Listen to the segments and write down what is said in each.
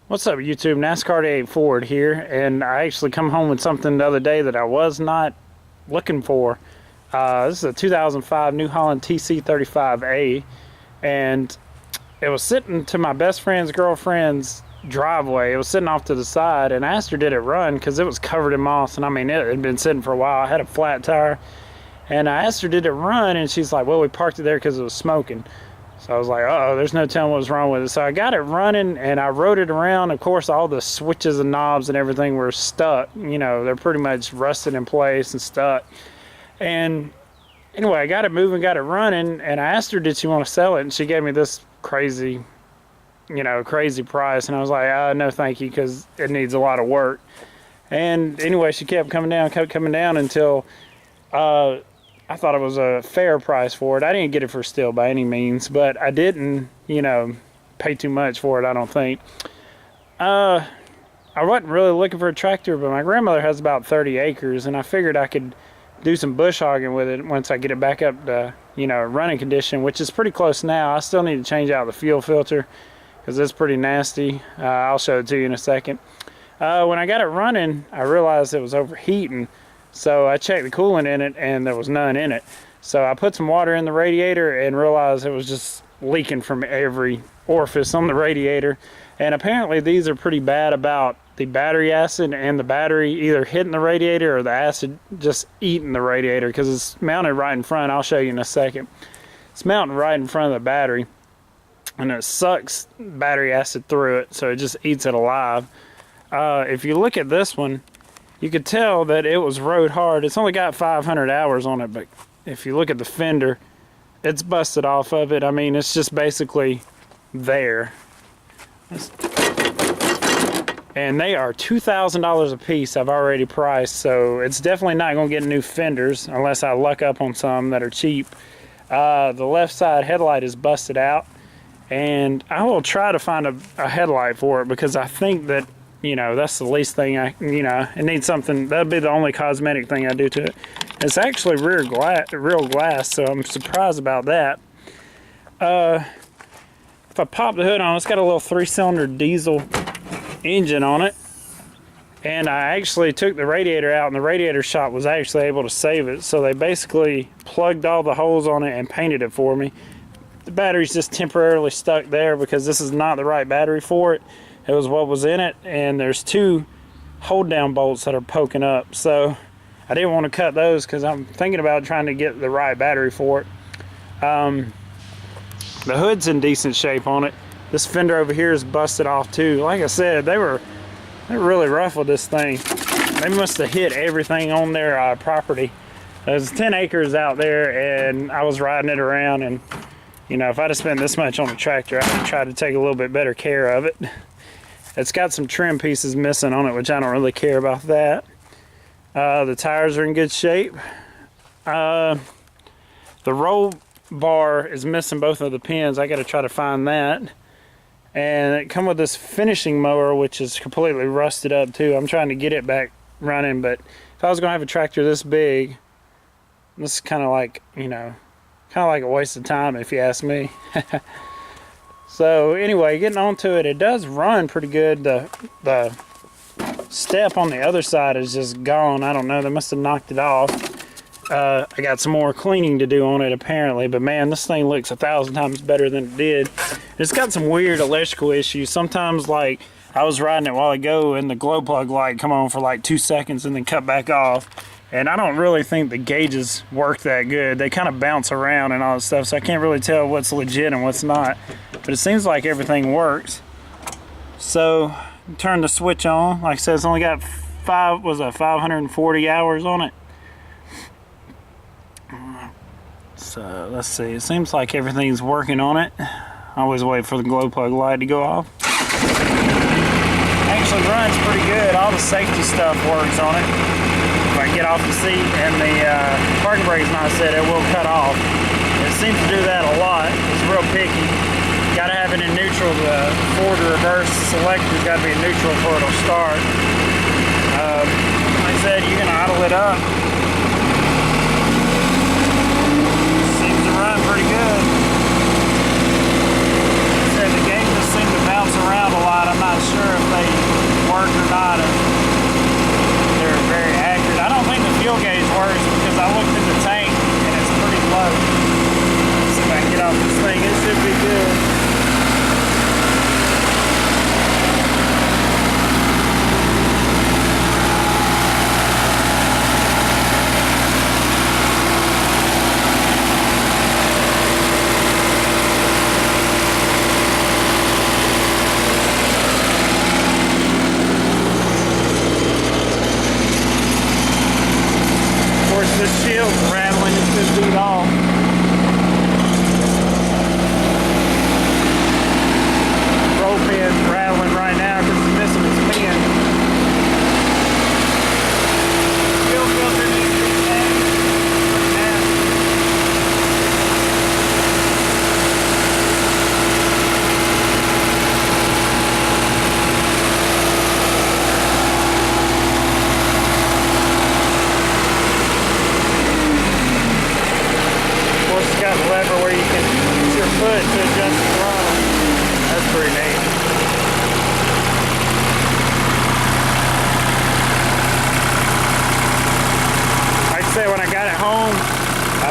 What's up, YouTube? NASCAR 88 Ford here, and I actually come home with something the other day that I was not looking for. This is a 2005 New Holland TC35A, and it was sitting to my best friend's girlfriend's driveway. It was sitting off to the side, and I asked her did it run because it was covered in moss, and I mean it had been sitting for a while. I had a flat tire, and I asked her did it run, and she's like, well, we parked it there because it was smoking. So I was like, uh-oh, there's no telling what was wrong with it. So I got it running, and I rode it around. Of course, all the switches and knobs and everything were stuck. You know, they're pretty much rusted in place and stuck. And anyway, I got it moving, got it running, and I asked her, did she want to sell it? And she gave me this crazy, crazy price. And I was like, no, thank you, because it needs a lot of work. And anyway, she kept coming down until I thought it was a fair price for it. I didn't get it for steal by any means, but I didn't, pay too much for it, I don't think. I wasn't really looking for a tractor, but my grandmother has about 30 acres, and I figured I could do some bush hogging with it once I get it back up to, running condition, which is pretty close now. I still need to change out the fuel filter because it's pretty nasty. I'll show it to you in a second. When I got it running, I realized it was overheating. So I checked the coolant in it, and there was none in it. So I put some water in the radiator and realized it was just leaking from every orifice on the radiator. And apparently these are pretty bad about the battery acid and the battery either hitting the radiator or the acid just eating the radiator, because it's mounted right in front. I'll show you in a second. It's mounted right in front of the battery, and it sucks battery acid through it, so it just eats it alive. If you look at this one, you could tell that it was rode hard. It's only got 500 hours on it, but if you look at the fender, it's busted off of it. I mean, it's just basically there. And they are $2,000 a piece. I've already priced, so it's definitely not going to get new fenders unless I luck up on some that are cheap. The left side headlight is busted out, and I will try to find a headlight for it, because I think that that's the least thing it needs something. That'd be the only cosmetic thing I do to it. It's actually real glass, so I'm surprised about that. If I pop the hood on, it's got a little 3-cylinder diesel engine on it, and I actually took the radiator out, and the radiator shop was actually able to save it. So they basically plugged all the holes on it and painted it for me. The battery's just temporarily stuck there because this is not the right battery for it. It was what was in it, and there's 2 hold down bolts that are poking up, so I didn't want to cut those because I'm thinking about trying to get the right battery for it. The hood's in decent shape on it. This fender over here is busted off too. Like I said, they're really rough with this thing. They must have hit everything on their property. There's 10 acres out there, and I was riding it around, and if I'd have spent this much on a tractor, I'd have tried to take a little bit better care of it. It's got some trim pieces missing on it, which I don't really care about that. The tires are in good shape. The roll bar is missing both of the pins. I got to try to find that. And it come with this finishing mower, which is completely rusted up too. I'm trying to get it back running, but if I was going to have a tractor this big, this is kind of like, kind of like a waste of time if you ask me. So anyway, getting onto it, it does run pretty good. The step on the other side is just gone. I don't know, they must have knocked it off. I got some more cleaning to do on it apparently, but man, this thing looks 1,000 times better than it did. It's got some weird electrical issues. Sometimes, like, I was riding it a while ago and the glow plug light come on for like 2 seconds and then cut back off. And I don't really think the gauges work that good. They kind of bounce around and all that stuff, so I can't really tell what's legit and what's not. But it seems like everything works. So, turn the switch on. Like I said, it's only got 540 hours on it. So, let's see. It seems like everything's working on it. I always wait for the glow plug light to go off. Actually runs pretty good. All the safety stuff works on it. If I get off the seat and the parking brake's not set, it will cut off. It seems to do that a lot. It's real picky. Got to have it in neutral. The forward reverse selector's got to be in neutral before it'll start. Like I said, you can idle it up. Seems to run pretty good. Like I said, the gauges seem to bounce around a lot. I'm not sure if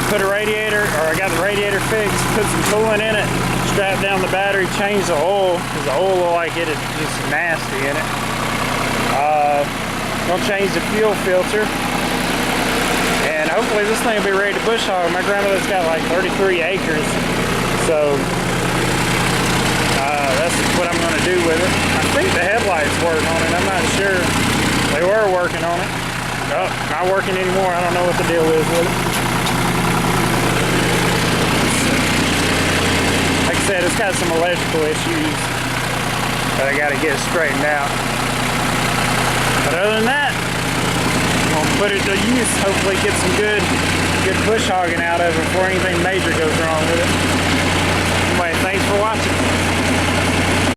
put a radiator, or I got the radiator fixed, put some coolant in it, strapped down the battery, changed the oil, because the oil looked like it is just nasty in it. Gonna change the fuel filter. And hopefully this thing will be ready to bush hog. My grandmother's got like 33 acres. So that's what I'm gonna do with it. I think the headlights work on it, I'm not sure. They were working on it. Oh, not working anymore. I don't know what the deal is with it. Like I said, it's got some electrical issues that I gotta get straightened out. But other than that, I'm gonna put it to use. Hopefully get some good bush hogging out of it before anything major goes wrong with it.